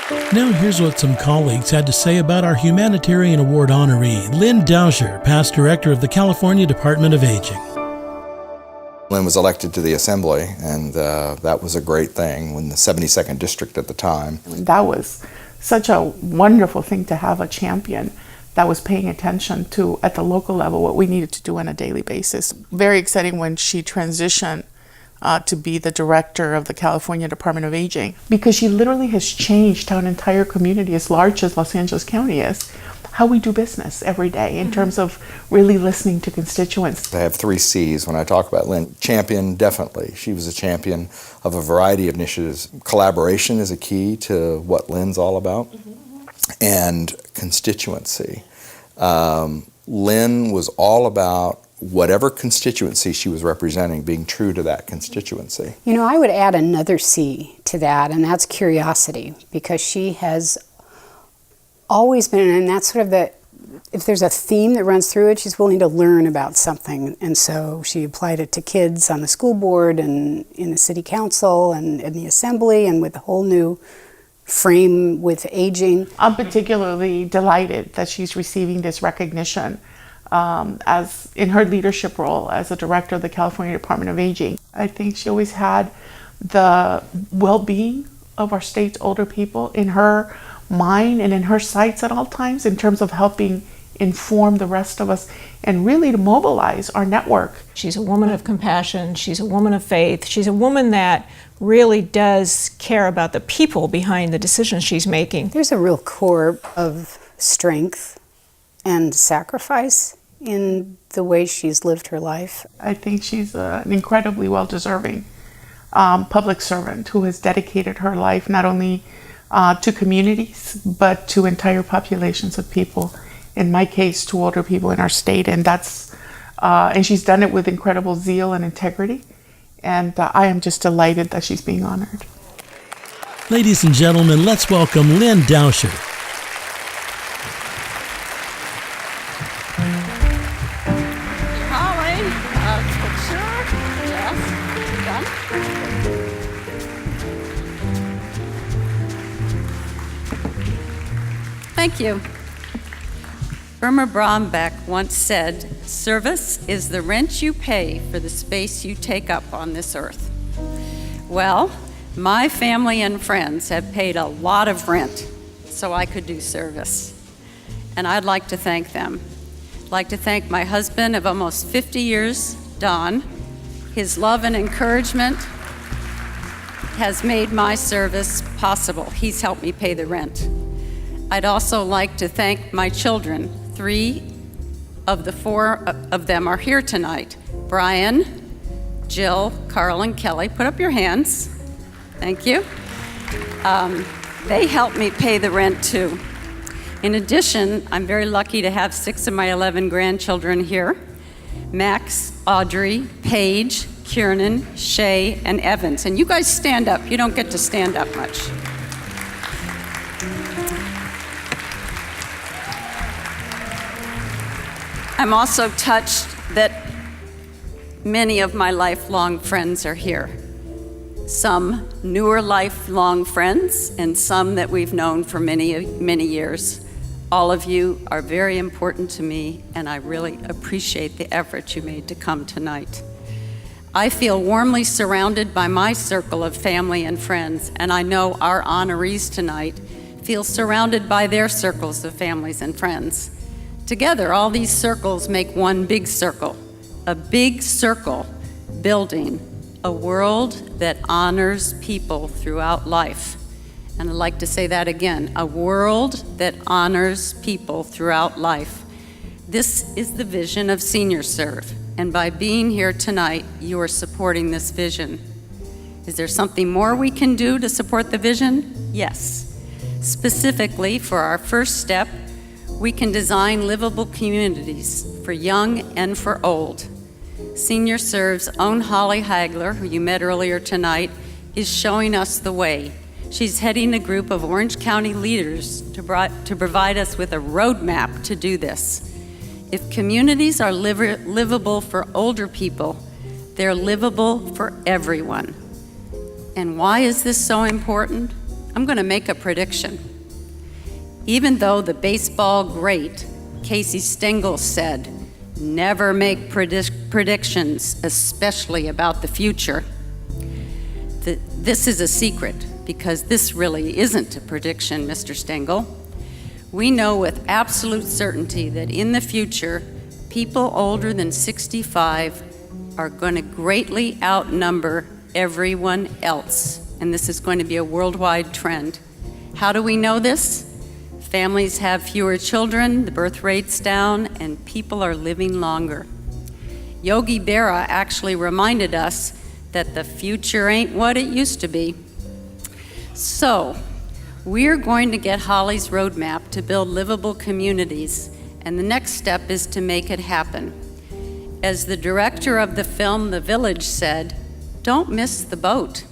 Now here's what some colleagues had to say about our Humanitarian Award honoree, Lynn Dauscher, past director of the California Department of Aging. Lynn was elected to the Assembly, and that was a great thing when the 72nd District at the time. That was such a wonderful thing to have a champion that was paying attention to, at the local level, what we needed to do on a daily basis. Very exciting when she transitioned to be the director of the California Department of Aging, because she literally has changed how an entire community as large as Los Angeles County is, how we do business every day in terms of really listening to constituents. I have 3 C's when I talk about Lynn. Champion, definitely. She was a champion of a variety of initiatives. Collaboration is a key to what Lynn's all about, and constituency. Lynn was all about whatever constituency she was representing, being true to that constituency. You know, I would add another C to that, and that's curiosity, because she has always been, and that's sort of if there's a theme that runs through it, she's willing to learn about something. And so she applied it to kids on the school board and in the city council and in the assembly, and with a whole new frame with aging. I'm particularly delighted that she's receiving this recognition as in her leadership role as a director of the California Department of Aging. I think she always had the well-being of our state's older people in her mind and in her sights at all times, in terms of helping inform the rest of us and really to mobilize our network. She's a woman of compassion, she's a woman of faith, she's a woman that really does care about the people behind the decisions she's making. There's a real core of strength and sacrifice in the way she's lived her life. I think she's an incredibly well-deserving public servant who has dedicated her life not only to communities, but to entire populations of people. In my case, to older people in our state, and and she's done it with incredible zeal and integrity. And I am just delighted that she's being honored. Ladies and gentlemen, let's welcome Lynn Dauscher. Holly, sure, yes, done. Thank you. Irma Brombeck once said, "Service is the rent you pay for the space you take up on this earth." Well, my family and friends have paid a lot of rent so I could do service, and I'd like to thank them. I'd like to thank my husband of almost 50 years, Don. His love and encouragement has made my service possible. He's helped me pay the rent. I'd also like to thank my children. 3 of the 4 of them are here tonight. Brian, Jill, Carl, and Kelly. Put up your hands. Thank you. They helped me pay the rent too. In addition, I'm very lucky to have 6 of my 11 grandchildren here. Max, Audrey, Paige, Kiernan, Shay, and Evans. And you guys stand up. You don't get to stand up much. I'm also touched that many of my lifelong friends are here. Some newer lifelong friends, and some that we've known for many, many years. All of you are very important to me, and I really appreciate the effort you made to come tonight. I feel warmly surrounded by my circle of family and friends, and I know our honorees tonight feel surrounded by their circles of families and friends. Together, all these circles make one big circle, a big circle building a world that honors people throughout life. And I'd like to say that again, a world that honors people throughout life. This is the vision of Senior Serve, and by being here tonight, you are supporting this vision. Is there something more we can do to support the vision? Yes. Specifically, for our first step, we can design livable communities for young and for old. Senior Serve's own Holly Hagler, who you met earlier tonight, is showing us the way. She's heading a group of Orange County leaders to provide us with a roadmap to do this. If communities are livable for older people, they're livable for everyone. And why is this so important? I'm going to make a prediction. Even though the baseball great Casey Stengel said, never make predictions, especially about the future, this is a secret, because this really isn't a prediction, Mr. Stengel. We know with absolute certainty that in the future, people older than 65 are going to greatly outnumber everyone else. And this is going to be a worldwide trend. How do we know this? Families have fewer children, the birth rate's down, and people are living longer. Yogi Berra actually reminded us that the future ain't what it used to be. So, we're going to get Holly's roadmap to build livable communities, and the next step is to make it happen. As the director of the film The Village said, don't miss the boat.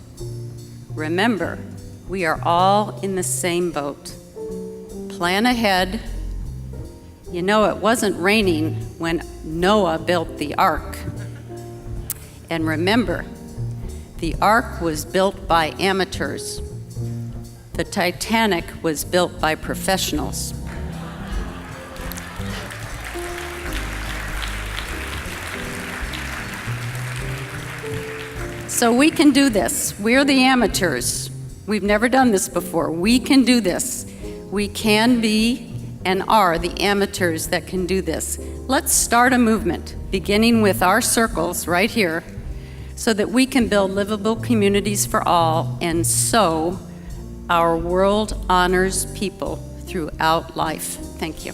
Remember, we are all in the same boat. Plan ahead. You know, it wasn't raining when Noah built the ark. And remember, the ark was built by amateurs. The Titanic was built by professionals. So we can do this. We're the amateurs. We've never done this before. We can do this. We can be and are the amateurs that can do this. Let's start a movement, beginning with our circles right here, so that we can build livable communities for all, and so our world honors people throughout life. Thank you.